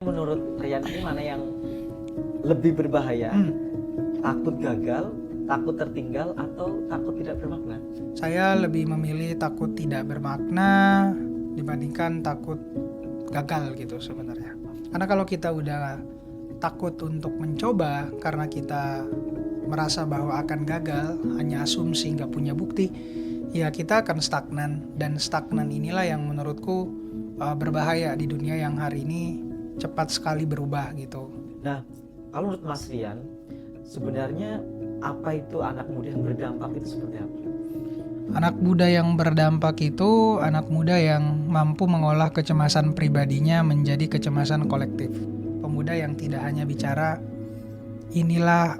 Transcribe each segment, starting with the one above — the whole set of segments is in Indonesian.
Menurut Rian ini mana yang lebih berbahaya? Takut gagal, takut tertinggal, atau takut tidak bermakna? Saya lebih memilih takut tidak bermakna dibandingkan takut gagal gitu sebenarnya. Karena kalau kita udah takut untuk mencoba karena kita merasa bahwa akan gagal, hanya asumsi nggak punya bukti, ya kita akan stagnan. Dan stagnan inilah yang menurutku berbahaya di dunia yang hari ini cepat sekali berubah gitu. Nah, kalau menurut Mas Rian, sebenarnya apa itu anak muda yang berdampak itu seperti apa? Anak muda yang berdampak itu anak muda yang mampu mengolah kecemasan pribadinya menjadi kecemasan kolektif. Pemuda yang tidak hanya bicara inilah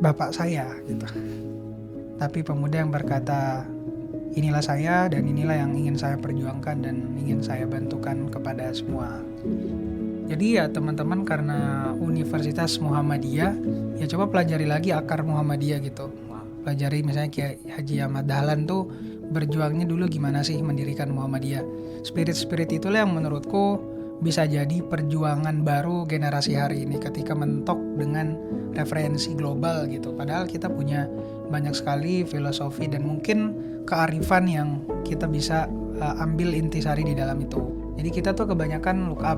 bapak saya gitu. Tapi pemuda yang berkata inilah saya dan inilah yang ingin saya perjuangkan dan ingin saya bantukan kepada semua. Jadi ya teman-teman, karena Universitas Muhammadiyah, ya coba pelajari lagi akar Muhammadiyah gitu. Pelajari misalnya Kiai Haji Ahmad Dahlan tuh berjuangnya dulu gimana sih mendirikan Muhammadiyah. Spirit-spirit itulah yang menurutku bisa jadi perjuangan baru generasi hari ini ketika mentok dengan referensi global gitu. Padahal kita punya banyak sekali filosofi dan mungkin kearifan yang kita bisa ambil intisari di dalam itu. Jadi kita tuh kebanyakan look up,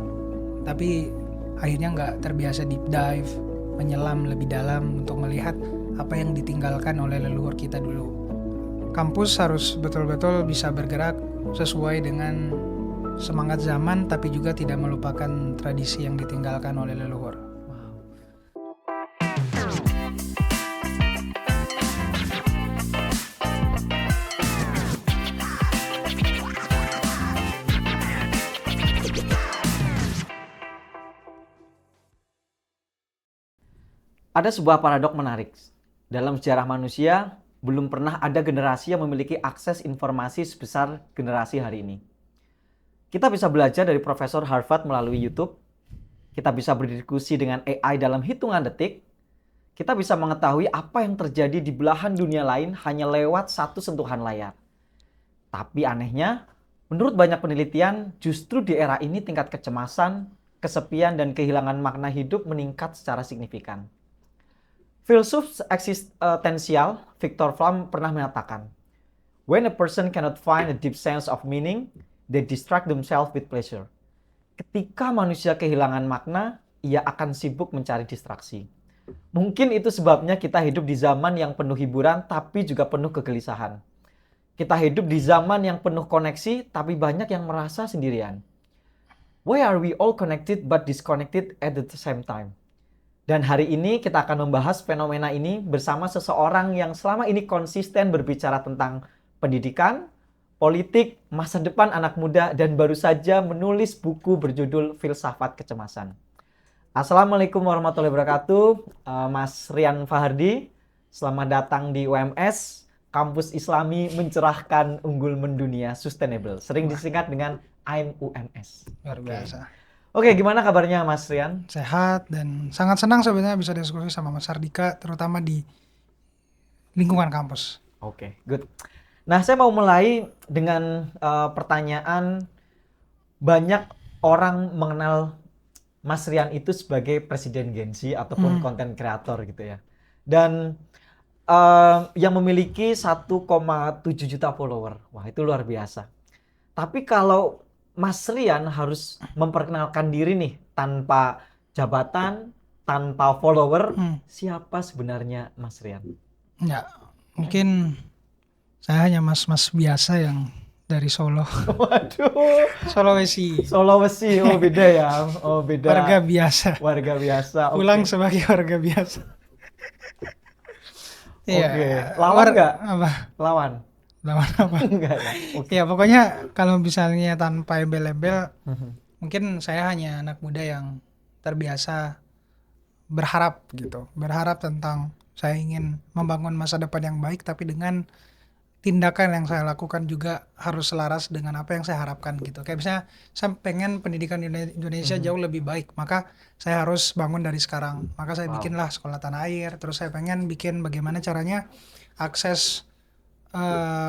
tapi akhirnya nggak terbiasa deep dive, menyelam lebih dalam untuk melihat apa yang ditinggalkan oleh leluhur kita dulu. Kampus harus betul-betul bisa bergerak sesuai dengan semangat zaman, tapi juga tidak melupakan tradisi yang ditinggalkan oleh leluhur. Ada sebuah paradok menarik. Dalam sejarah manusia, belum pernah ada generasi yang memiliki akses informasi sebesar generasi hari ini. Kita bisa belajar dari Profesor Harvard melalui YouTube. Kita bisa berdiskusi dengan AI dalam hitungan detik. Kita bisa mengetahui apa yang terjadi di belahan dunia lain hanya lewat satu sentuhan layar. Tapi anehnya, menurut banyak penelitian, justru di era ini tingkat kecemasan, kesepian, dan kehilangan makna hidup meningkat secara signifikan. Filsuf eksistensial Viktor Frankl pernah mengatakan, "When a person cannot find a deep sense of meaning, they distract themselves with pleasure." Ketika manusia kehilangan makna, ia akan sibuk mencari distraksi. Mungkin itu sebabnya kita hidup di zaman yang penuh hiburan tapi juga penuh kegelisahan. Kita hidup di zaman yang penuh koneksi tapi banyak yang merasa sendirian. Why are we all connected but disconnected at the same time? Dan hari ini kita akan membahas fenomena ini bersama seseorang yang selama ini konsisten berbicara tentang pendidikan, politik, masa depan anak muda, dan baru saja menulis buku berjudul Filsafat Kecemasan. Assalamualaikum warahmatullahi wabarakatuh, Mas Rian Fahardi. Selamat datang di UMS, Kampus Islami Mencerahkan Unggul Mendunia Sustainable. Sering disingkat dengan AIM UMS. Luar biasa. Oke, gimana kabarnya Mas Rian? Sehat dan sangat senang sebenarnya bisa diskusi sama Mas Ardika, terutama di lingkungan kampus. Oke, good. Nah, saya mau mulai dengan pertanyaan. Banyak orang mengenal Mas Rian itu sebagai presiden Gen Z ataupun konten kreator gitu ya. Dan yang memiliki 1,7 juta follower. Wah, itu luar biasa. Tapi kalau Mas Rian harus memperkenalkan diri nih tanpa jabatan, tanpa follower, siapa sebenarnya Mas Rian? Ya, mungkin saya hanya mas-mas biasa yang dari Solo. Waduh, Sulawesi. Sulawesi, oh beda ya, oh beda. Warga biasa. Warga biasa. Pulang Oke. sebagai warga biasa. Oke. Lawan nggak? Apa? Lawan? Lawan apa? Enggak ya. Oke. Ya pokoknya kalau misalnya tanpa embel-embel, mungkin saya hanya anak muda yang terbiasa berharap gitu. Berharap tentang saya ingin membangun masa depan yang baik, tapi dengan tindakan yang saya lakukan juga harus selaras dengan apa yang saya harapkan gitu. Kayak misalnya saya pengen pendidikan di Indonesia jauh lebih baik, maka saya harus bangun dari sekarang. Maka saya bikinlah sekolah tanah air, terus saya pengen bikin bagaimana caranya akses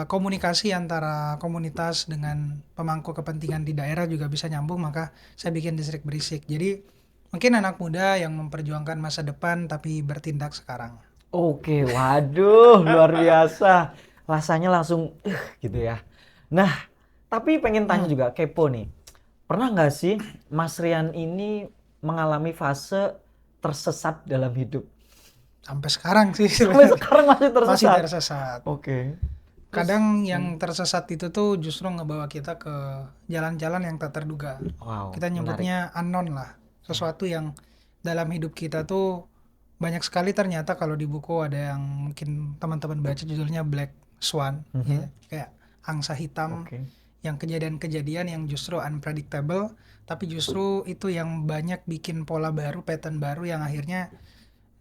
komunikasi antara komunitas dengan pemangku kepentingan di daerah juga bisa nyambung, maka saya bikin Distrik Berisik. Jadi mungkin anak muda yang memperjuangkan masa depan tapi bertindak sekarang. Oke, waduh, luar biasa. Rasanya langsung gitu ya. Nah, tapi pengen tanya juga, kepo nih. Pernah nggak sih Mas Rian ini mengalami fase tersesat dalam hidup? Sampai sekarang sih Sampai sebenarnya sekarang masih masih tersesat. tersesat. Oke. Terus, Kadang yang tersesat itu tuh justru ngebawa kita ke jalan-jalan yang tak terduga. wow, Kita menarik. nyebutnya unknown lah. Sesuatu yang dalam hidup kita tuh banyak sekali ternyata kalau di buku ada yang mungkin teman-teman baca judulnya Black Swan, ya, kayak angsa hitam Oke. yang kejadian-kejadian yang justru unpredictable, tapi justru itu yang banyak bikin pola baru, pattern baru yang akhirnya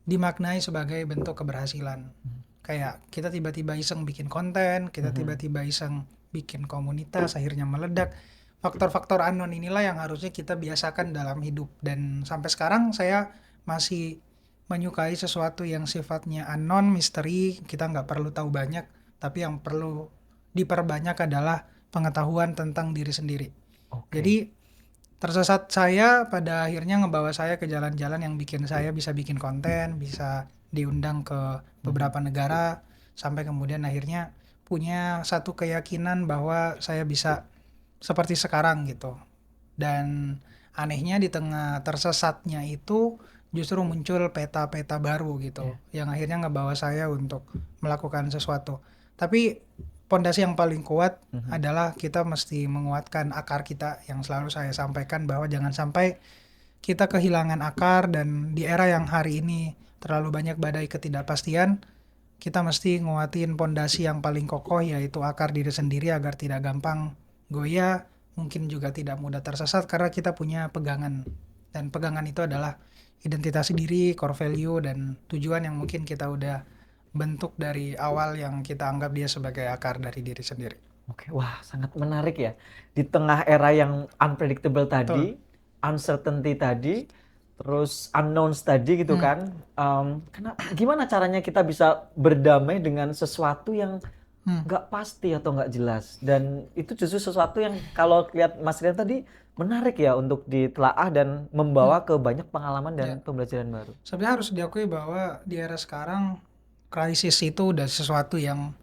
dimaknai sebagai bentuk keberhasilan. Kayak kita tiba-tiba iseng bikin konten, kita tiba-tiba iseng bikin komunitas, akhirnya meledak. Faktor-faktor unknown inilah yang harusnya kita biasakan dalam hidup. Dan sampai sekarang saya masih menyukai sesuatu yang sifatnya unknown, misteri, kita nggak perlu tahu banyak, tapi yang perlu diperbanyak adalah pengetahuan tentang diri sendiri. Oke. Jadi tersesat saya pada akhirnya ngebawa saya ke jalan-jalan yang bikin saya bisa bikin konten, bisa diundang ke beberapa negara, sampai kemudian akhirnya punya satu keyakinan bahwa saya bisa seperti sekarang gitu. Dan anehnya di tengah tersesatnya itu justru muncul peta-peta baru gitu, yang akhirnya ngebawa saya untuk melakukan sesuatu. Tapi pondasi yang paling kuat adalah kita mesti menguatkan akar kita, yang selalu saya sampaikan bahwa jangan sampai kita kehilangan akar. Dan di era yang hari ini terlalu banyak badai ketidakpastian, kita mesti nguatin pondasi yang paling kokoh, yaitu akar diri sendiri agar tidak gampang goyah, mungkin juga tidak mudah tersesat karena kita punya pegangan. Dan pegangan itu adalah identitas diri, core value, dan tujuan yang mungkin kita udah bentuk dari awal, yang kita anggap dia sebagai akar dari diri sendiri. Oke, wah sangat menarik ya. Di tengah era yang unpredictable tadi, uncertainty tadi, terus unknowns tadi gitu kan. Gimana caranya kita bisa berdamai dengan sesuatu yang nggak pasti atau nggak jelas? Dan itu justru sesuatu yang kalau lihat Mas Rian tadi menarik ya untuk ditelaah dan membawa ke banyak pengalaman dan pembelajaran baru. Sebenarnya harus diakui bahwa di era sekarang krisis itu udah sesuatu yang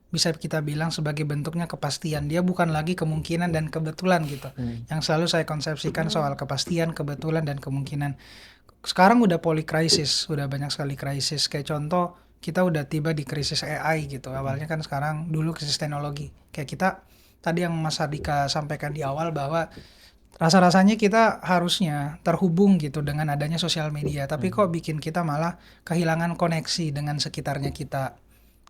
bisa kita bilang sebagai bentuknya kepastian. Dia bukan lagi kemungkinan dan kebetulan gitu. Yang selalu saya konsepsikan soal kepastian, kebetulan, dan kemungkinan. Sekarang udah polikrisis, udah banyak sekali krisis. Kayak contoh, kita udah tiba di krisis AI gitu. Awalnya kan sekarang, dulu krisis teknologi. Kayak kita, tadi yang Mas Hardika sampaikan di awal bahwa rasa-rasanya kita harusnya terhubung gitu dengan adanya sosial media, tapi kok bikin kita malah kehilangan koneksi dengan sekitarnya kita.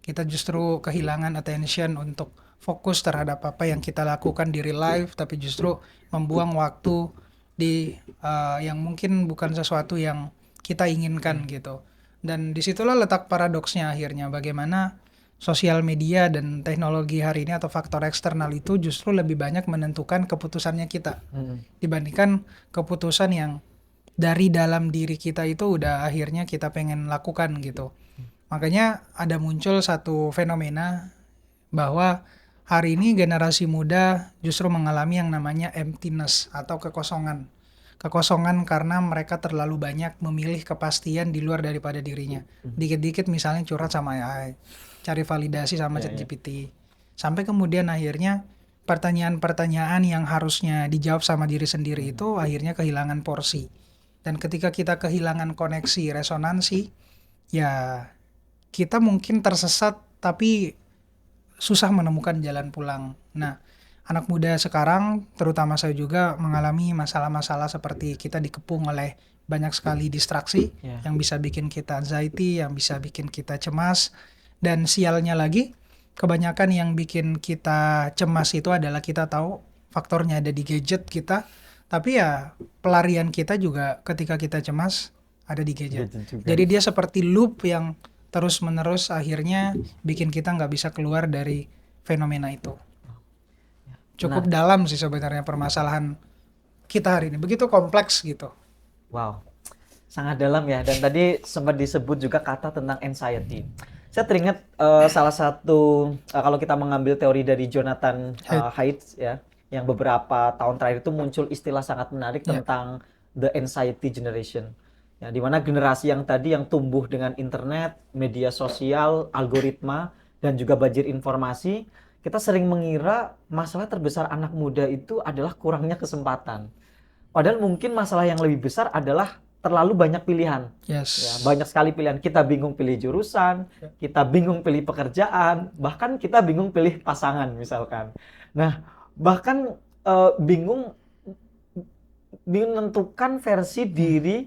Kita justru kehilangan attention untuk fokus terhadap apa yang kita lakukan di real life, tapi justru membuang waktu di yang mungkin bukan sesuatu yang kita inginkan gitu. Dan disitulah letak paradoksnya akhirnya, bagaimana sosial media dan teknologi hari ini atau faktor eksternal itu justru lebih banyak menentukan keputusannya kita dibandingkan keputusan yang dari dalam diri kita itu udah akhirnya kita pengen lakukan gitu. Makanya ada muncul satu fenomena bahwa hari ini generasi muda justru mengalami yang namanya emptiness atau kekosongan. Kekosongan karena mereka terlalu banyak memilih kepastian di luar daripada dirinya. Dikit-dikit misalnya curhat sama AI, cari validasi sama ChatGPT. Sampai kemudian akhirnya pertanyaan-pertanyaan yang harusnya dijawab sama diri sendiri itu akhirnya kehilangan porsi. Dan ketika kita kehilangan koneksi, resonansi, ya kita mungkin tersesat tapi susah menemukan jalan pulang. Nah, anak muda sekarang, terutama saya juga, mengalami masalah-masalah seperti kita dikepung oleh banyak sekali distraksi yang bisa bikin kita anxiety, yang bisa bikin kita cemas. Dan sialnya lagi, kebanyakan yang bikin kita cemas itu adalah kita tahu faktornya ada di gadget kita, tapi ya pelarian kita juga ketika kita cemas ada di gadget. Jadi dia seperti loop yang terus-menerus akhirnya bikin kita nggak bisa keluar dari fenomena itu. Cukup dalam sih sebenarnya permasalahan kita hari ini, begitu kompleks gitu. Wow, sangat dalam ya. Dan tadi sempat disebut juga kata tentang anxiety. Saya teringat salah satu kalau kita mengambil teori dari Jonathan Head. Haidt ya, yang beberapa tahun terakhir itu muncul istilah sangat menarik Ya, tentang the anxiety generation. Ya, di mana generasi yang tadi yang tumbuh dengan internet, media sosial, algoritma dan juga banjir informasi, kita sering mengira masalah terbesar anak muda itu adalah kurangnya kesempatan. Padahal mungkin masalah yang lebih besar adalah terlalu banyak pilihan. Ya, yes. banyak sekali pilihan. Kita bingung pilih jurusan, Ya. kita bingung pilih pekerjaan, bahkan kita bingung pilih pasangan misalkan. Nah, bahkan bingung bingung menentukan versi Hmm. diri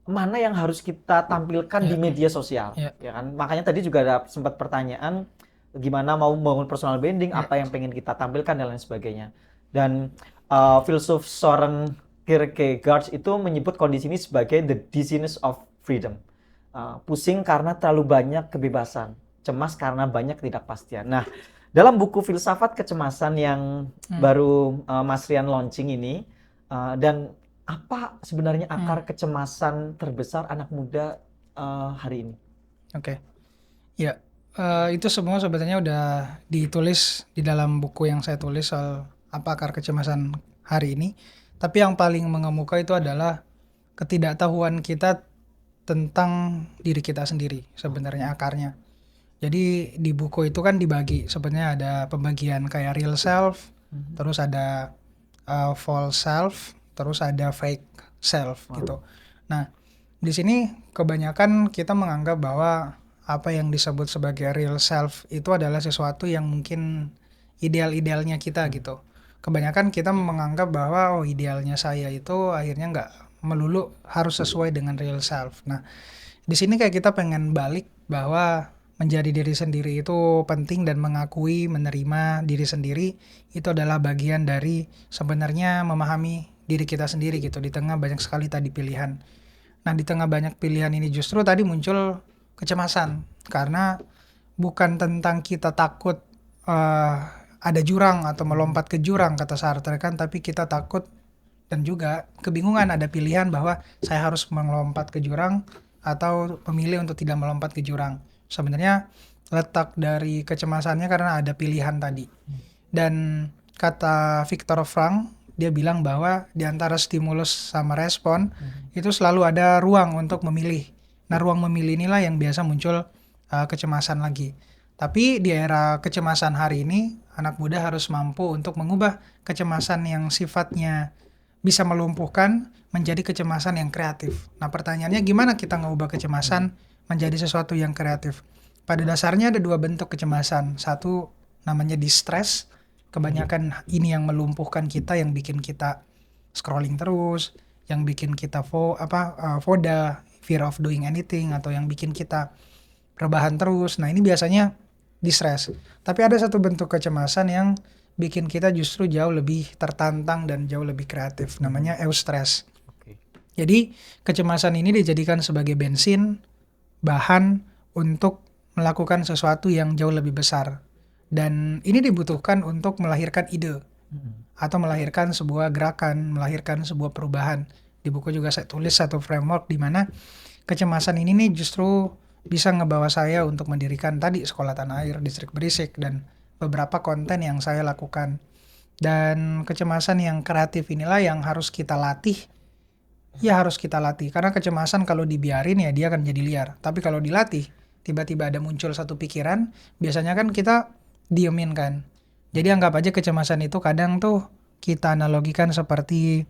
mana yang harus kita tampilkan di Ya, media sosial, ya, ya kan? Makanya tadi juga ada sempat pertanyaan gimana mau membangun personal branding, ya. apa yang pengen kita tampilkan dan lain sebagainya. Dan filsuf Soren Kierkegaard itu menyebut kondisi ini sebagai the dizziness of freedom. Pusing karena terlalu banyak kebebasan, cemas karena banyak ketidakpastian. Nah, dalam buku Filsafat Kecemasan yang Hmm. baru Mas Rian launching ini, dan apa sebenarnya Hmm. akar kecemasan terbesar anak muda hari ini? Oke. Ya, itu semua sebenarnya udah ditulis di dalam buku yang saya tulis soal apa akar kecemasan hari ini. Tapi yang paling mengemuka itu adalah ketidaktahuan kita tentang diri kita sendiri sebenarnya akarnya. Jadi di buku itu kan dibagi sebenarnya ada pembagian kayak real self, terus ada false self, terus ada fake self gitu. Nah, di sini kebanyakan kita menganggap bahwa apa yang disebut sebagai real self itu adalah sesuatu yang mungkin ideal-idealnya kita gitu. Kebanyakan kita menganggap bahwa idealnya saya itu akhirnya nggak melulu harus sesuai dengan real self. Nah, di sini kayak kita pengen balik bahwa menjadi diri sendiri itu penting dan mengakui, menerima diri sendiri itu adalah bagian dari sebenarnya memahami diri kita sendiri gitu di tengah banyak sekali tadi pilihan. Nah, di tengah banyak pilihan ini justru tadi muncul kecemasan karena bukan tentang kita takut eh, ada jurang atau melompat ke jurang kata Sartre kan, tapi kita takut dan juga kebingungan ada pilihan bahwa saya harus melompat ke jurang atau memilih untuk tidak melompat ke jurang. Sebenarnya letak dari kecemasannya karena ada pilihan tadi. Dan kata Viktor Frank, dia bilang bahwa di antara stimulus sama respon itu selalu ada ruang untuk memilih. Nah, ruang memilih inilah yang biasa muncul kecemasan lagi. Tapi di era kecemasan hari ini, anak muda harus mampu untuk mengubah kecemasan yang sifatnya bisa melumpuhkan menjadi kecemasan yang kreatif. Nah, pertanyaannya gimana kita ngubah kecemasan menjadi sesuatu yang kreatif? Pada dasarnya ada dua bentuk kecemasan. Satu namanya distress. Kebanyakan ini yang melumpuhkan kita, yang bikin kita scrolling terus, yang bikin kita foda, fear of doing anything, atau yang bikin kita rebahan terus. Nah, ini biasanya distress. Tapi ada satu bentuk kecemasan yang bikin kita justru jauh lebih tertantang dan jauh lebih kreatif. Namanya eustress. Oke. Jadi kecemasan ini dijadikan sebagai bensin, bahan untuk melakukan sesuatu yang jauh lebih besar. Dan ini dibutuhkan untuk melahirkan ide atau melahirkan sebuah gerakan, melahirkan sebuah perubahan. Di buku juga saya tulis satu framework di mana kecemasan ini nih justru bisa ngebawa saya untuk mendirikan tadi Sekolah Tanah Air, Distrik Berisik, dan beberapa konten yang saya lakukan. Dan kecemasan yang kreatif inilah yang harus kita latih. Ya harus kita latih, karena kecemasan kalau dibiarin ya dia akan jadi liar. Tapi kalau dilatih, tiba-tiba ada muncul satu pikiran, biasanya kan kita diemin kan. Jadi anggap aja kecemasan itu kadang tuh kita analogikan seperti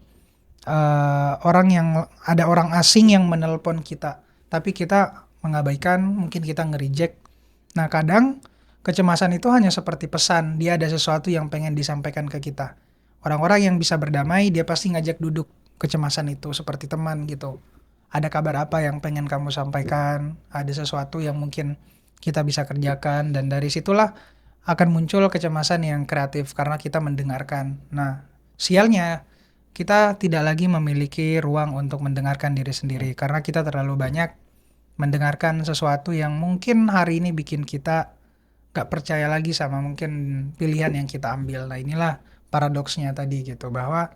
ada orang asing yang menelpon kita, tapi kita mengabaikan, mungkin kita nge-reject. Nah, kadang kecemasan itu hanya seperti pesan, dia ada sesuatu yang pengen disampaikan ke kita. Orang-orang yang bisa berdamai, dia pasti ngajak duduk kecemasan itu seperti teman gitu. Ada kabar apa yang pengen kamu sampaikan, ada sesuatu yang mungkin kita bisa kerjakan, dan dari situlah akan muncul kecemasan yang kreatif karena kita mendengarkan. Nah, sialnya kita tidak lagi memiliki ruang untuk mendengarkan diri sendiri karena kita terlalu banyak mendengarkan sesuatu yang mungkin hari ini bikin kita gak percaya lagi sama mungkin pilihan yang kita ambil. Nah, inilah paradoksnya tadi gitu, bahwa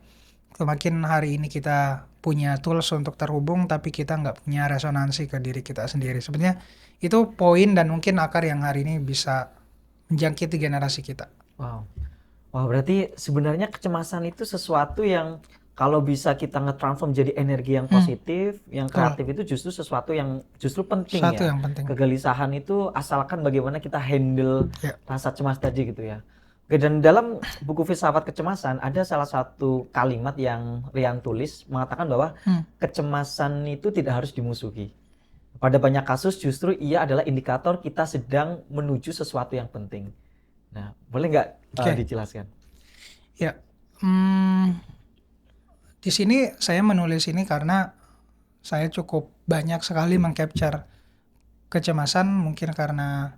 semakin hari ini kita punya tools untuk terhubung tapi kita nggak punya resonansi ke diri kita sendiri. Sebenarnya itu poin dan mungkin akar yang hari ini bisa menjangkiti generasi kita. Wow. Wah, berarti sebenarnya kecemasan itu sesuatu yang kalau bisa kita nge-transform jadi energi yang positif, yang Betul. kreatif, itu justru sesuatu yang justru penting Satu ya. yang penting. Kegelisahan itu asalkan bagaimana kita handle Ya. rasa cemas tadi gitu ya. Oke, dan dalam buku Filsafat Kecemasan ada salah satu kalimat yang Rian tulis mengatakan bahwa kecemasan itu tidak harus dimusuhi. Pada banyak kasus justru ia adalah indikator kita sedang menuju sesuatu yang penting. Nah, boleh nggak dijelaskan? Ya, di sini saya menulis ini karena saya cukup banyak sekali mengcapture kecemasan, mungkin karena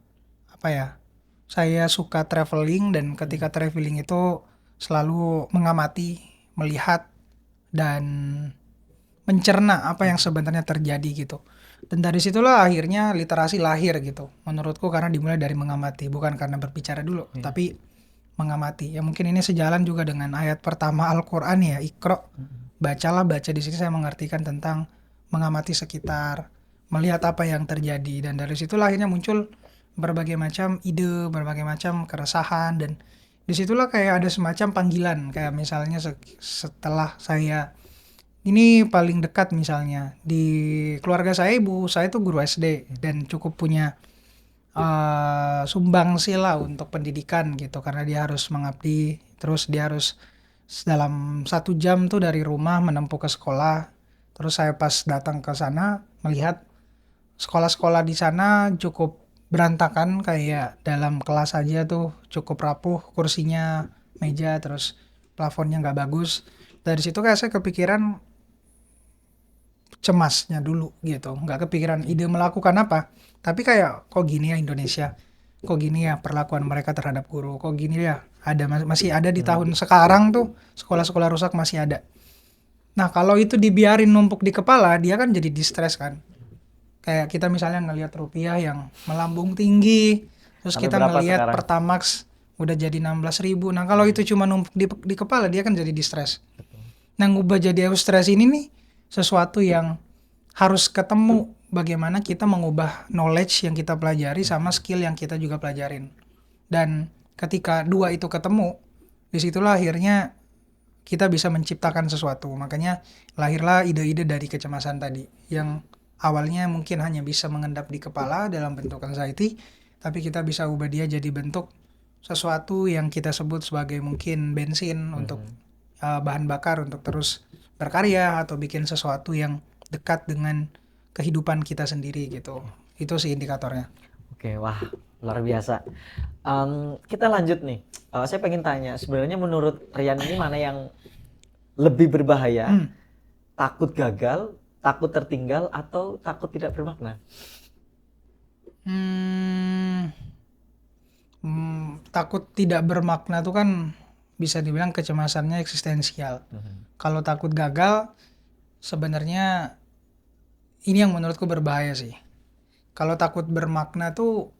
apa ya, saya suka traveling dan ketika traveling itu selalu mengamati, melihat, dan mencerna apa yang sebenarnya terjadi gitu. Dan dari situlah akhirnya literasi lahir gitu. Menurutku karena dimulai dari mengamati, bukan karena berbicara dulu, tapi mengamati. Ya mungkin ini sejalan juga dengan ayat pertama Al-Qur'an ya, Iqra. Bacalah, baca di sini saya mengartikan tentang mengamati sekitar, melihat apa yang terjadi, dan dari situlah akhirnya muncul berbagai macam ide, berbagai macam keresahan, dan disitulah kayak ada semacam panggilan, kayak misalnya setelah saya ini paling dekat misalnya di keluarga saya, ibu saya tuh guru SD dan cukup punya sumbangsi lah untuk pendidikan gitu, karena dia harus mengabdi, terus dia harus dalam 1 jam tuh dari rumah menempuh ke sekolah. Terus saya pas datang ke sana melihat sekolah-sekolah di sana cukup berantakan, kayak dalam kelas aja tuh cukup rapuh kursinya, meja, terus plafonnya nggak bagus. Dari situ kayak saya kepikiran cemasnya dulu gitu, nggak kepikiran ide melakukan apa, tapi kayak kok gini ya Indonesia, kok gini ya perlakuan mereka terhadap guru, kok gini ya ada masih ada di tahun sekarang tuh sekolah-sekolah rusak masih ada. Nah kalau itu dibiarin numpuk di kepala, dia kan jadi distres kan. Kayak kita misalnya ngelihat rupiah yang melambung tinggi, terus Sampai kita berapa ngelihat sekarang? Pertamax udah jadi 16.000. Nah kalau itu cuma numpuk di kepala, dia kan jadi distres. Nah ngubah jadi eustress ini nih sesuatu yang harus ketemu bagaimana kita mengubah knowledge yang kita pelajari sama skill yang kita juga pelajarin. Dan ketika dua itu ketemu, disitulah akhirnya kita bisa menciptakan sesuatu. Makanya lahirlah ide-ide dari kecemasan tadi, yang awalnya mungkin hanya bisa mengendap di kepala dalam bentuk anxiety, tapi kita bisa ubah dia jadi bentuk sesuatu yang kita sebut sebagai mungkin bensin untuk bahan bakar untuk terus berkarya atau bikin sesuatu yang dekat dengan kehidupan kita sendiri gitu. Itu sih indikatornya. Oke, wah luar biasa. Kita lanjut nih. Saya pengen tanya, sebenarnya menurut Rian ini mana yang lebih berbahaya? Takut gagal, takut tertinggal, atau takut tidak bermakna? Takut tidak bermakna itu kan bisa dibilang kecemasannya eksistensial. Kalau takut gagal, sebenarnya ini yang menurutku berbahaya sih. Kalau takut bermakna tuh,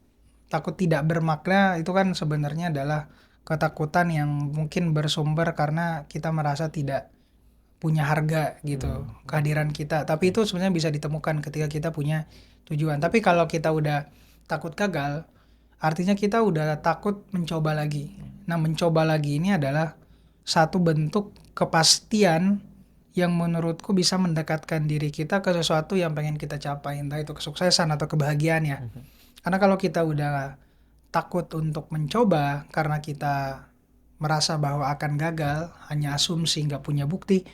takut tidak bermakna itu kan sebenarnya adalah ketakutan yang mungkin bersumber karena kita merasa tidak punya harga gitu, kehadiran kita. Tapi itu sebenarnya bisa ditemukan ketika kita punya tujuan. Tapi kalau kita udah takut gagal, artinya kita udah takut mencoba lagi. Nah, mencoba lagi ini adalah satu bentuk kepastian yang menurutku bisa mendekatkan diri kita ke sesuatu yang pengen kita capai, entah itu kesuksesan atau kebahagiaan ya. Karena kalau kita udah takut untuk mencoba karena kita merasa bahwa akan gagal, hanya asumsi nggak punya bukti,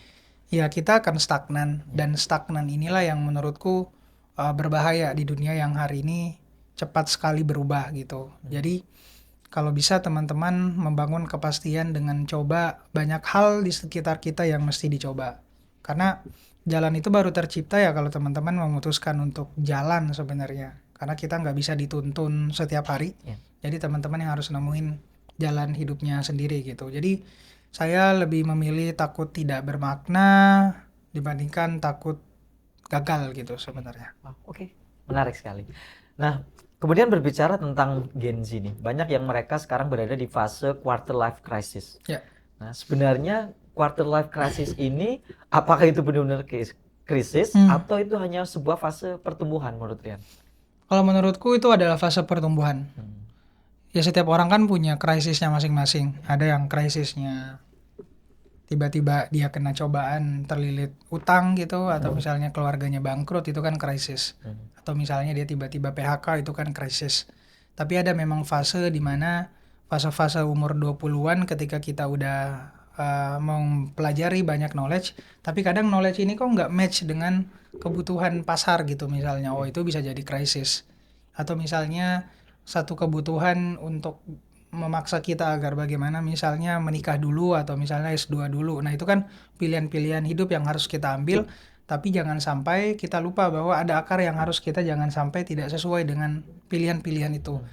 ya kita akan stagnan. Dan stagnan inilah yang menurutku berbahaya di dunia yang hari ini cepat sekali berubah gitu. Jadi kalau bisa teman-teman membangun kepastian dengan coba banyak hal di sekitar kita yang mesti dicoba. Karena jalan itu baru tercipta ya kalau teman-teman memutuskan untuk jalan sebenarnya. Karena kita nggak bisa dituntun setiap hari. Jadi teman-teman yang harus nemuin jalan hidupnya sendiri gitu. Jadi saya lebih memilih takut tidak bermakna dibandingkan takut gagal gitu sebenarnya. Oke, menarik sekali. Nah, kemudian berbicara tentang Gen Z nih, banyak yang mereka sekarang berada di fase quarter life crisis. Ya. Nah, sebenarnya quarter life crisis ini apakah itu benar-benar krisis atau itu hanya sebuah fase pertumbuhan menurut Rian? Kalau menurutku itu adalah fase pertumbuhan. Ya setiap orang kan punya krisisnya masing-masing. Ada yang krisisnya tiba-tiba dia kena cobaan terlilit utang gitu, atau misalnya keluarganya bangkrut, itu kan krisis. Atau misalnya dia tiba-tiba PHK, itu kan krisis. Tapi ada memang fase di mana fase-fase umur 20-an ketika kita udah mempelajari banyak knowledge, tapi kadang knowledge ini kok nggak match dengan kebutuhan pasar gitu misalnya. Oh, itu bisa jadi krisis. Atau misalnya satu kebutuhan untuk memaksa kita agar bagaimana misalnya menikah dulu atau misalnya S2 dulu. Nah, itu kan pilihan-pilihan hidup yang harus kita ambil, tapi jangan sampai kita lupa bahwa ada akar yang harus kita jangan sampai tidak sesuai dengan pilihan-pilihan itu.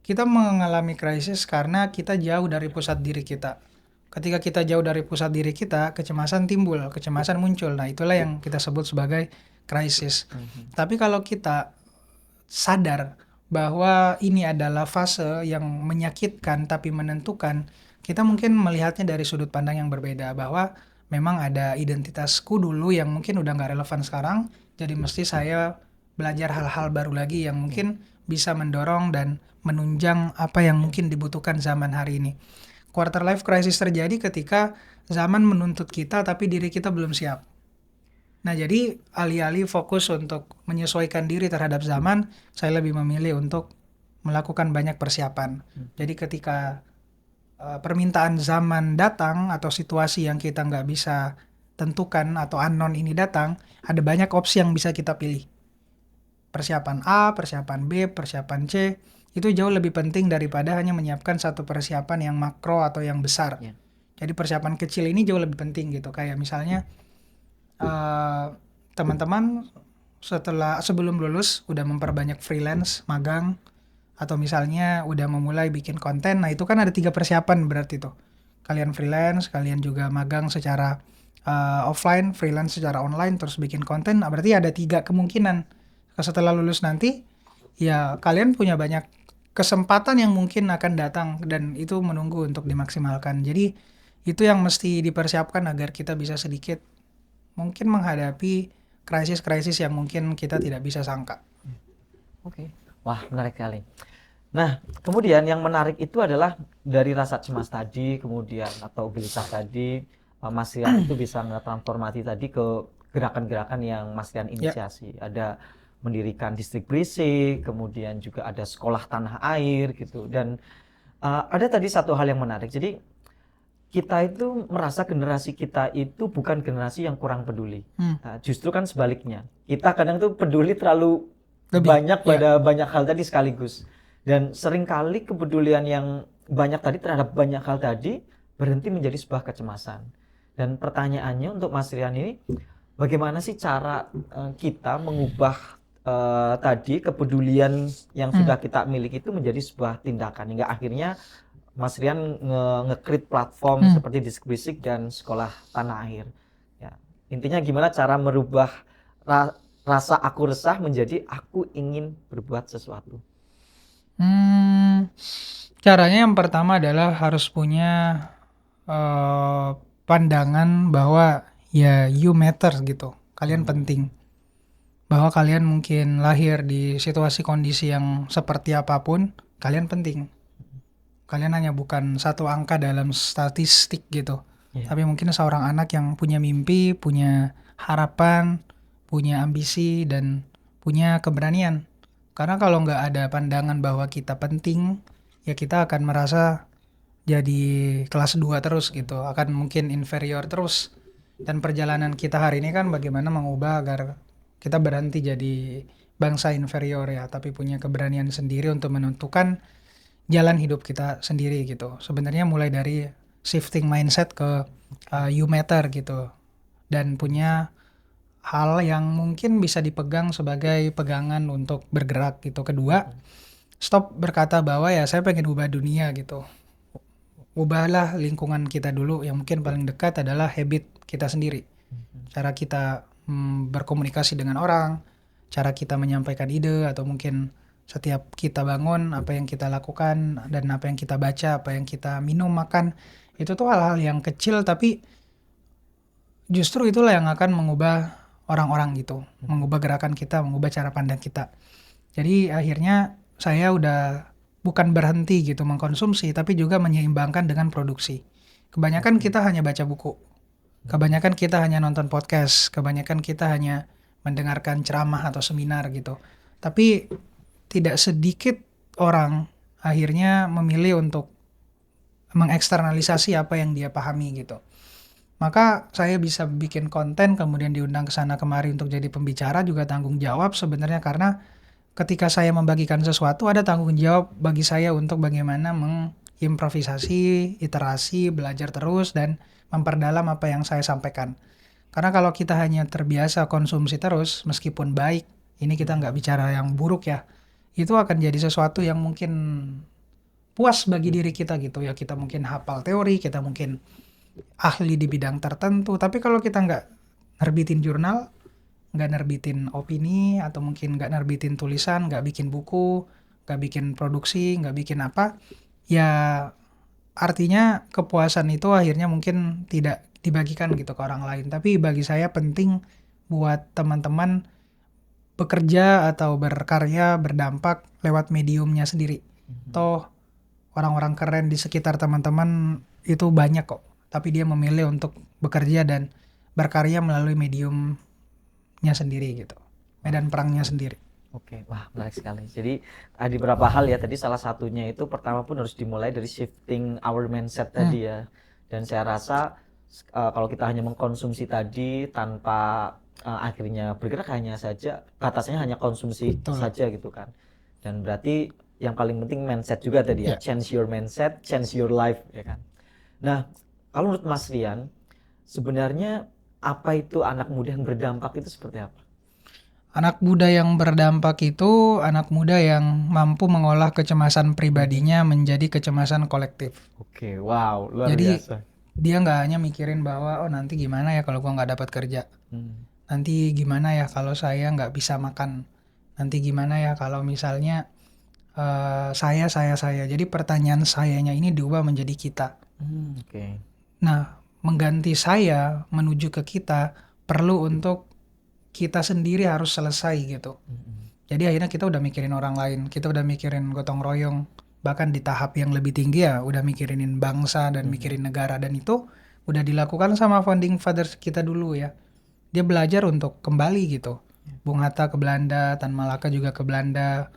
Kita mengalami krisis karena kita jauh dari pusat diri kita. Ketika kita jauh dari pusat diri kita, kecemasan timbul, kecemasan muncul. Nah, itulah yang kita sebut sebagai krisis. Tapi kalau kita sadar bahwa ini adalah fase yang menyakitkan tapi menentukan, kita mungkin melihatnya dari sudut pandang yang berbeda, bahwa memang ada identitasku dulu yang mungkin udah nggak relevan sekarang, jadi mesti saya belajar hal-hal baru lagi yang mungkin bisa mendorong dan menunjang apa yang mungkin dibutuhkan zaman hari ini. Quarter life crisis terjadi ketika zaman menuntut kita tapi diri kita belum siap. Nah, jadi alih-alih fokus untuk menyesuaikan diri terhadap zaman, saya lebih memilih untuk melakukan banyak persiapan. Jadi ketika permintaan zaman datang atau situasi yang kita nggak bisa tentukan atau unknown ini datang, ada banyak opsi yang bisa kita pilih. Persiapan A, persiapan B, persiapan C, itu jauh lebih penting daripada hanya menyiapkan satu persiapan yang makro atau yang besar. Jadi persiapan kecil ini jauh lebih penting gitu. Kayak misalnya teman-teman sebelum lulus udah memperbanyak freelance, magang, atau misalnya udah memulai bikin konten. Nah, itu kan ada 3 persiapan berarti tuh. Kalian freelance, kalian juga magang secara offline, freelance secara online, terus bikin konten. Nah, berarti ada 3 kemungkinan. Setelah lulus nanti, ya kalian punya banyak kesempatan yang mungkin akan datang dan itu menunggu untuk dimaksimalkan. Jadi itu yang mesti dipersiapkan agar kita bisa sedikit mungkin menghadapi krisis-krisis yang mungkin kita tidak bisa sangka. Oke. Wah, menarik sekali. Nah, kemudian yang menarik itu adalah dari rasa cemas tadi, kemudian atau gelisah tadi, Mas Rian itu bisa ngetransformasi tadi ke gerakan-gerakan yang Mas Rian inisiasi. Ada mendirikan distrik berisik, kemudian juga ada sekolah tanah air gitu. Dan ada tadi satu hal yang menarik. Jadi kita itu merasa generasi kita itu bukan generasi yang kurang peduli. Nah, justru kan sebaliknya. Kita kadang tuh peduli terlalu banyak pada banyak hal tadi sekaligus. Dan seringkali kepedulian yang banyak tadi terhadap banyak hal tadi berhenti menjadi sebuah kecemasan. Dan pertanyaannya untuk Mas Rian ini, bagaimana sih cara kita mengubah tadi kepedulian yang sudah kita miliki itu menjadi sebuah tindakan hingga akhirnya Mas Rian nge-create platform seperti Distrik Berisik dan Sekolah Tanah Air. Ya, intinya gimana cara merubah rasa aku resah menjadi aku ingin berbuat sesuatu. Caranya yang pertama adalah harus punya pandangan bahwa ya you matter gitu. Kalian penting. Bahwa kalian mungkin lahir di situasi kondisi yang seperti apapun, kalian penting. Kalian hanya bukan satu angka dalam statistik gitu. Tapi mungkin seorang anak yang punya mimpi, punya harapan, punya ambisi, dan punya keberanian. Karena kalau nggak ada pandangan bahwa kita penting, ya kita akan merasa jadi kelas 2 terus gitu. Akan mungkin inferior terus. Dan perjalanan kita hari ini kan bagaimana mengubah agar kita berhenti jadi bangsa inferior ya. Tapi punya keberanian sendiri untuk menentukan jalan hidup kita sendiri gitu. Sebenarnya mulai dari shifting mindset ke you matter gitu. Dan punya hal yang mungkin bisa dipegang sebagai pegangan untuk bergerak gitu. Kedua, stop berkata bahwa ya saya pengen ubah dunia gitu. Ubahlah lingkungan kita dulu. Yang mungkin paling dekat adalah habit kita sendiri. Cara kita berkomunikasi dengan orang, cara kita menyampaikan ide, atau mungkin setiap kita bangun, apa yang kita lakukan, dan apa yang kita baca, apa yang kita minum, makan, itu tuh hal-hal yang kecil tapi justru itulah yang akan mengubah orang-orang gitu, mengubah gerakan kita, mengubah cara pandang kita. Jadi akhirnya saya udah bukan berhenti gitu mengkonsumsi, tapi juga menyeimbangkan dengan produksi. Kebanyakan kita hanya baca buku, kebanyakan kita hanya nonton podcast, kebanyakan kita hanya mendengarkan ceramah atau seminar gitu. Tapi tidak sedikit orang akhirnya memilih untuk mengeksternalisasi apa yang dia pahami gitu. Maka saya bisa bikin konten kemudian diundang ke sana kemari untuk jadi pembicara juga tanggung jawab sebenarnya, karena ketika saya membagikan sesuatu ada tanggung jawab bagi saya untuk bagaimana mengimprovisasi, iterasi, belajar terus dan memperdalam apa yang saya sampaikan. Karena kalau kita hanya terbiasa konsumsi terus meskipun baik, ini kita nggak bicara yang buruk ya, itu akan jadi sesuatu yang mungkin puas bagi diri kita gitu ya. Kita mungkin hafal teori, kita mungkin ahli di bidang tertentu, tapi kalau kita nggak nerbitin jurnal, nggak nerbitin opini, atau mungkin nggak nerbitin tulisan, nggak bikin buku, nggak bikin produksi, nggak bikin apa, ya artinya kepuasan itu akhirnya mungkin tidak dibagikan gitu ke orang lain. Tapi bagi saya penting buat teman-teman bekerja atau berkarya berdampak lewat mediumnya sendiri. Toh orang-orang keren di sekitar teman-teman itu banyak kok, tapi dia memilih untuk bekerja dan berkarya melalui mediumnya sendiri gitu, medan perangnya sendiri. Oke, wah menarik sekali. Jadi ada beberapa hal ya tadi, salah satunya itu pertama pun harus dimulai dari shifting our mindset tadi ya. Dan saya rasa kalau kita hanya mengkonsumsi tadi tanpa akhirnya bergerak hanya saja batasnya hanya konsumsi Betul. saja gitu kan. Dan berarti yang paling penting mindset juga tadi ya. Ya. Change your mindset, change your life ya kan. Nah, kalau menurut Mas Rian, sebenarnya apa itu anak muda yang berdampak itu seperti apa? Anak muda yang berdampak itu anak muda yang mampu mengolah kecemasan pribadinya menjadi kecemasan kolektif. Oke, wow, luar Jadi biasa. dia nggak hanya mikirin bahwa oh nanti gimana ya kalau gua nggak dapat kerja, nanti gimana ya kalau saya nggak bisa makan, nanti gimana ya kalau misalnya saya. Jadi pertanyaan sayanya ini diubah menjadi kita. Oke. Nah, mengganti saya menuju ke kita perlu untuk kita sendiri harus selesai gitu. Jadi akhirnya kita udah mikirin orang lain, kita udah mikirin gotong royong, bahkan di tahap yang lebih tinggi ya udah mikirin bangsa dan mikirin negara, dan itu udah dilakukan sama founding fathers kita dulu ya. Dia belajar untuk kembali gitu. Bung Hatta ke Belanda, Tan Malaka juga ke Belanda,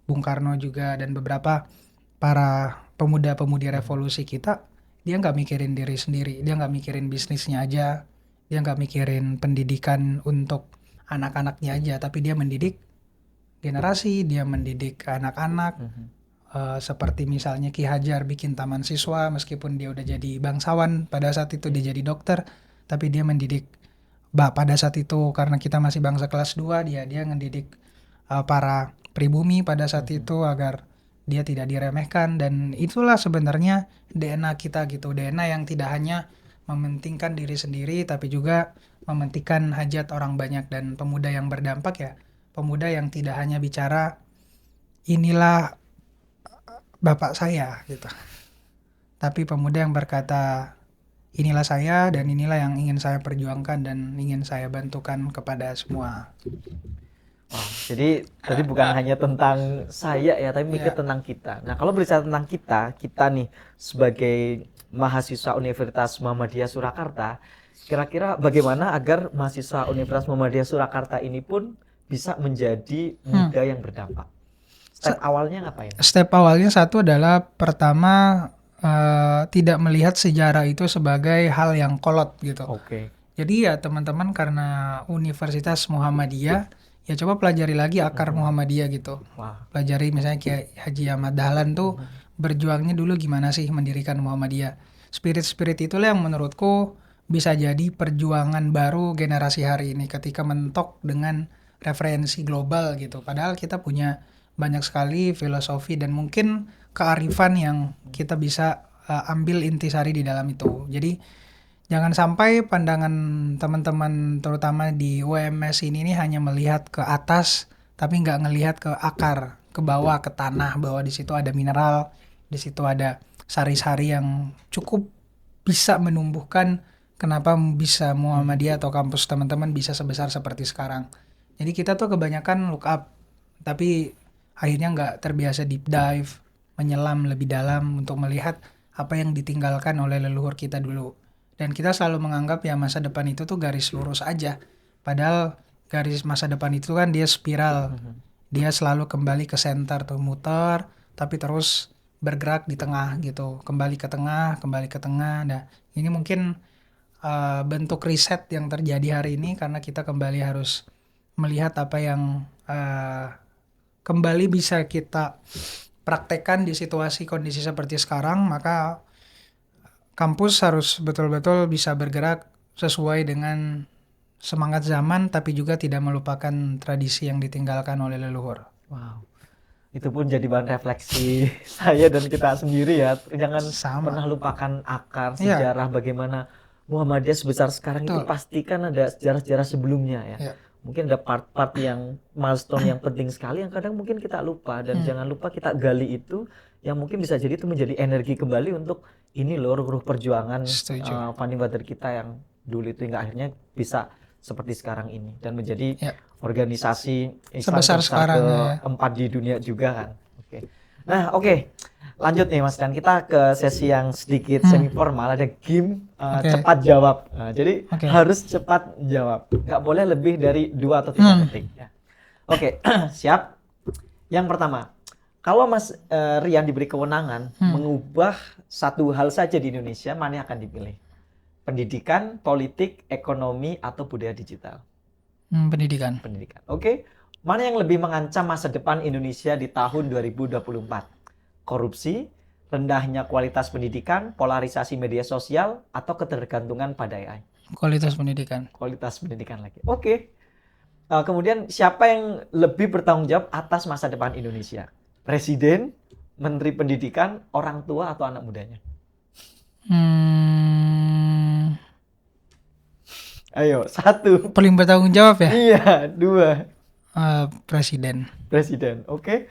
Bung Karno juga, dan beberapa para pemuda-pemudi revolusi kita, dia nggak mikirin diri sendiri, dia nggak mikirin bisnisnya aja, dia nggak mikirin pendidikan untuk anak-anaknya aja, tapi dia mendidik generasi, dia mendidik anak-anak. Seperti misalnya Ki Hajar bikin taman siswa meskipun dia udah jadi bangsawan, pada saat itu dia jadi dokter, tapi dia mendidik pada saat itu karena kita masih bangsa kelas 2, dia ngedidik para pribumi pada saat itu agar dia tidak diremehkan. Dan itulah sebenarnya DNA kita gitu, DNA yang tidak hanya mementingkan diri sendiri tapi juga mementingkan hajat orang banyak. Dan pemuda yang berdampak ya pemuda yang tidak hanya bicara inilah bapak saya gitu, tapi pemuda yang berkata inilah saya dan inilah yang ingin saya perjuangkan dan ingin saya bantukan kepada semua. Wow, jadi tadi bukan hanya tentang saya ya, tapi mikir tentang kita. Nah, kalau berbicara tentang kita nih sebagai mahasiswa Universitas Muhammadiyah Surakarta, kira-kira bagaimana agar mahasiswa Universitas Muhammadiyah Surakarta ini pun bisa menjadi muda yang berdampak? Step awalnya ngapain? Step awalnya satu adalah pertama tidak melihat sejarah itu sebagai hal yang kolot gitu. Oke. Jadi ya teman-teman karena Universitas Muhammadiyah, ya coba pelajari lagi akar Muhammadiyah gitu. Wah. Pelajari misalnya kayak Haji Ahmad Dahlan tuh berjuangnya dulu gimana sih mendirikan Muhammadiyah. Spirit-spirit itulah yang menurutku bisa jadi perjuangan baru generasi hari ini ketika mentok dengan referensi global gitu. Padahal kita punya banyak sekali filosofi dan mungkin kearifan yang kita bisa ambil intisari di dalam itu. Jadi jangan sampai pandangan teman-teman terutama di UMS ini hanya melihat ke atas tapi nggak ngelihat ke akar, ke bawah, ke tanah, bahwa di situ ada mineral, di situ ada sari-sari yang cukup bisa menumbuhkan kenapa bisa Muhammadiyah atau kampus teman-teman bisa sebesar seperti sekarang. Jadi kita tuh kebanyakan look up, tapi akhirnya nggak terbiasa deep dive, menyelam lebih dalam untuk melihat apa yang ditinggalkan oleh leluhur kita dulu. Dan kita selalu menganggap ya masa depan itu tuh garis lurus aja. Padahal garis masa depan itu kan dia spiral. Dia selalu kembali ke center tuh, muter, tapi terus bergerak di tengah gitu. Kembali ke tengah, kembali ke tengah. Nah, ini mungkin bentuk riset yang terjadi hari ini karena kita kembali harus melihat apa yang kembali bisa kita praktekkan di situasi kondisi seperti sekarang, maka kampus harus betul-betul bisa bergerak sesuai dengan semangat zaman tapi juga tidak melupakan tradisi yang ditinggalkan oleh leluhur. Wow. Itu pun jadi bahan refleksi saya dan kita sendiri ya. Jangan Sama. pernah lupakan akar Iya, sejarah bagaimana Muhammadiyah sebesar sekarang itu betul. pastikan ada sejarah-sejarah sebelumnya ya. Iya. Mungkin ada part-part yang milestone yang penting sekali yang kadang mungkin kita lupa dan jangan lupa kita gali itu yang mungkin bisa jadi itu menjadi energi kembali untuk ini loh ruh perjuangan Setuju. founding father kita yang dulu itu hingga akhirnya bisa seperti sekarang ini dan menjadi Ya, organisasi Islam sebesar terbesar sekarang ya. keempat di dunia juga kan. Oke. Nah, oke. Lanjut nih Mas dan kita ke sesi yang sedikit semi formal, ada game Oke. cepat jawab. Nah, jadi Oke. harus cepat jawab. Nggak boleh lebih dari 2 atau 3 detik ya. Oke, siap. Yang pertama, kalau Mas Rian diberi kewenangan mengubah satu hal saja di Indonesia, mana yang akan dipilih? Pendidikan, politik, ekonomi, atau budaya digital? Pendidikan. Pendidikan. Oke. Mana yang lebih mengancam masa depan Indonesia di tahun 2024? Korupsi, rendahnya kualitas pendidikan, polarisasi media sosial, atau ketergantungan pada AI? Kualitas pendidikan. Kualitas pendidikan lagi. Oke. Kemudian siapa yang lebih bertanggung jawab atas masa depan Indonesia? Presiden, Menteri Pendidikan, orang tua, atau anak mudanya? Ayo, 1. Paling bertanggung jawab ya? Iya, 2. Presiden. Presiden. Oke.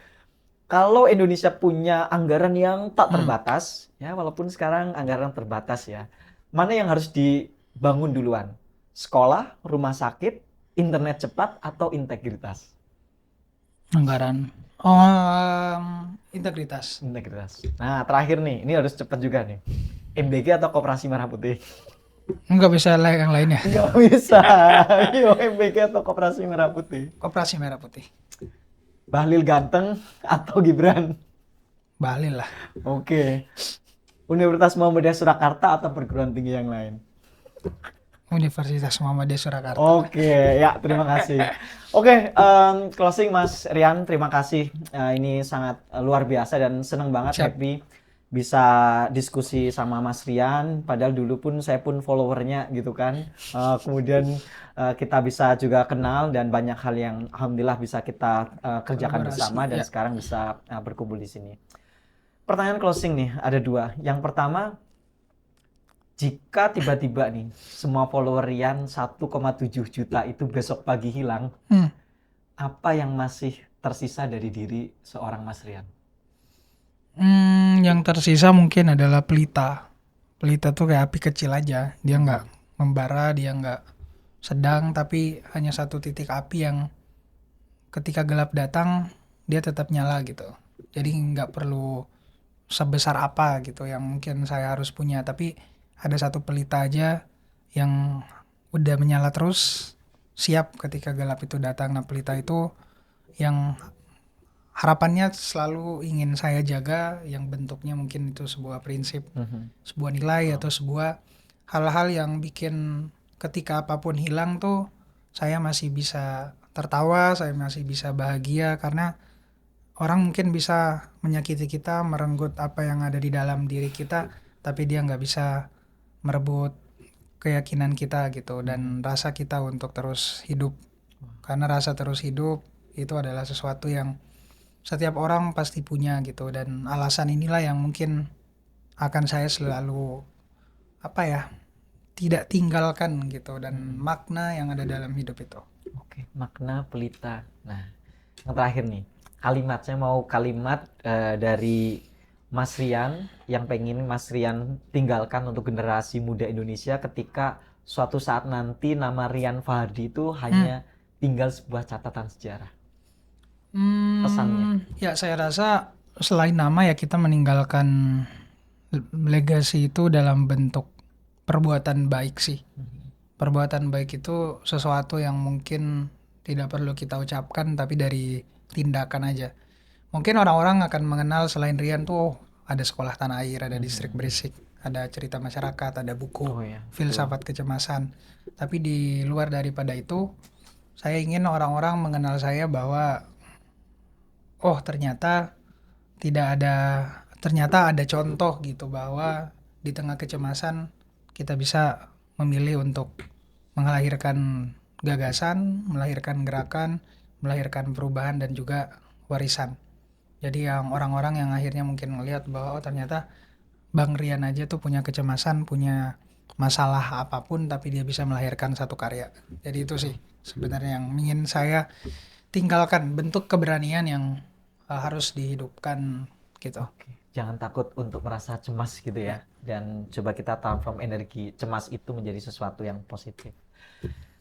Kalau Indonesia punya anggaran yang tak terbatas, ya walaupun sekarang anggaran terbatas ya, mana yang harus dibangun duluan? Sekolah, rumah sakit, internet cepat, atau integritas? Anggaran. Integritas. Integritas. Nah, terakhir nih, ini harus cepat juga nih. MBG atau Koperasi Merah Putih? Enggak bisa yang lainnya. Nggak bisa. Ayo, MBG atau Koperasi Merah Putih? Koperasi Merah Putih. Bahlil ganteng atau Gibran? Bahlil lah. Oke. Universitas Muhammadiyah Surakarta atau perguruan tinggi yang lain? Universitas Muhammadiyah Surakarta. Oke, ya terima kasih. Oke, closing Mas Rian, terima kasih. Ini sangat luar biasa dan senang banget, Siap. happy bisa diskusi sama Mas Rian. Padahal dulu pun saya pun followernya gitu kan. Kemudian kita bisa juga kenal dan banyak hal yang alhamdulillah bisa kita kerjakan Kolaborasi, bersama dan ya. sekarang bisa berkumpul di sini. Pertanyaan closing nih, ada 2. Yang pertama, jika tiba-tiba nih semua follower Rian 1,7 juta itu besok pagi hilang, apa yang masih tersisa dari diri seorang Mas Rian? Yang tersisa mungkin adalah pelita. Pelita tuh kayak api kecil aja. Dia nggak membara, dia nggak sedang, tapi hanya satu titik api yang ketika gelap datang, dia tetap nyala gitu. Jadi nggak perlu sebesar apa gitu yang mungkin saya harus punya, tapi ada satu pelita aja yang udah menyala terus, siap ketika gelap itu datang. Nah, pelita itu yang harapannya selalu ingin saya jaga, yang bentuknya mungkin itu sebuah prinsip, sebuah nilai atau sebuah hal-hal yang bikin ketika apapun hilang tuh saya masih bisa tertawa, saya masih bisa bahagia karena orang mungkin bisa menyakiti kita, merenggut apa yang ada di dalam diri kita, tapi dia nggak bisa merebut keyakinan kita gitu dan rasa kita untuk terus hidup. Karena rasa terus hidup itu adalah sesuatu yang setiap orang pasti punya gitu, dan alasan inilah yang mungkin akan saya selalu tidak tinggalkan gitu, dan makna yang ada dalam hidup itu. Oke, makna pelita. Nah, yang terakhir nih, kalimat saya mau kalimat dari Mas Rian yang pengen Mas Rian tinggalkan untuk generasi muda Indonesia ketika suatu saat nanti nama Rian Fahardi itu hanya tinggal sebuah catatan sejarah? Pesannya. Ya saya rasa selain nama ya kita meninggalkan legacy itu dalam bentuk perbuatan baik sih. Perbuatan baik itu sesuatu yang mungkin tidak perlu kita ucapkan tapi dari tindakan aja. Mungkin orang-orang akan mengenal selain Rian tuh ada sekolah tanah air, ada distrik berisik, ada cerita masyarakat, ada buku, Oh ya, filsafat kecemasan. Tapi di luar daripada itu, saya ingin orang-orang mengenal saya bahwa oh ternyata ada contoh gitu bahwa di tengah kecemasan kita bisa memilih untuk melahirkan gagasan, melahirkan gerakan, melahirkan perubahan dan juga warisan. Jadi yang orang-orang yang akhirnya mungkin ngelihat bahwa oh ternyata Bang Rian aja tuh punya kecemasan, punya masalah apapun tapi dia bisa melahirkan satu karya. Jadi itu sih sebenarnya yang ingin saya tinggalkan, bentuk keberanian yang harus dihidupkan gitu. Oke. Jangan takut untuk merasa cemas gitu ya. Dan coba kita transform energi cemas itu menjadi sesuatu yang positif.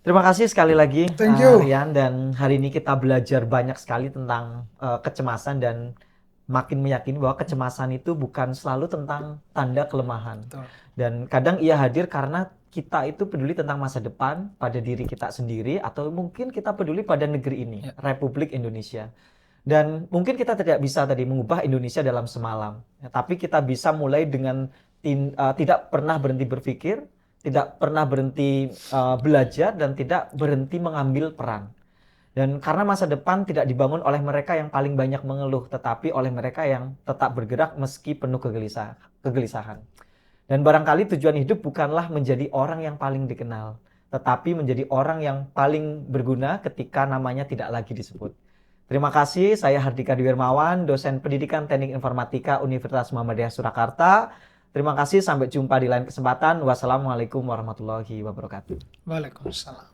Terima kasih sekali lagi Thank you. Rian, dan hari ini kita belajar banyak sekali tentang kecemasan dan makin meyakini bahwa kecemasan itu bukan selalu tentang tanda kelemahan. Betul. Dan kadang ia hadir karena kita itu peduli tentang masa depan pada diri kita sendiri atau mungkin kita peduli pada negeri ini, Republik Indonesia. Dan mungkin kita tidak bisa tadi mengubah Indonesia dalam semalam, ya, tapi kita bisa mulai dengan tidak pernah berhenti berpikir, tidak pernah berhenti belajar, dan tidak berhenti mengambil peran. Dan karena masa depan tidak dibangun oleh mereka yang paling banyak mengeluh, tetapi oleh mereka yang tetap bergerak meski penuh kegelisahan. Dan barangkali tujuan hidup bukanlah menjadi orang yang paling dikenal, tetapi menjadi orang yang paling berguna ketika namanya tidak lagi disebut. Terima kasih, saya Hardika Dwirmawan, dosen pendidikan teknik informatika Universitas Muhammadiyah Surakarta. Terima kasih, sampai jumpa di lain kesempatan. Wassalamualaikum warahmatullahi wabarakatuh. Waalaikumsalam.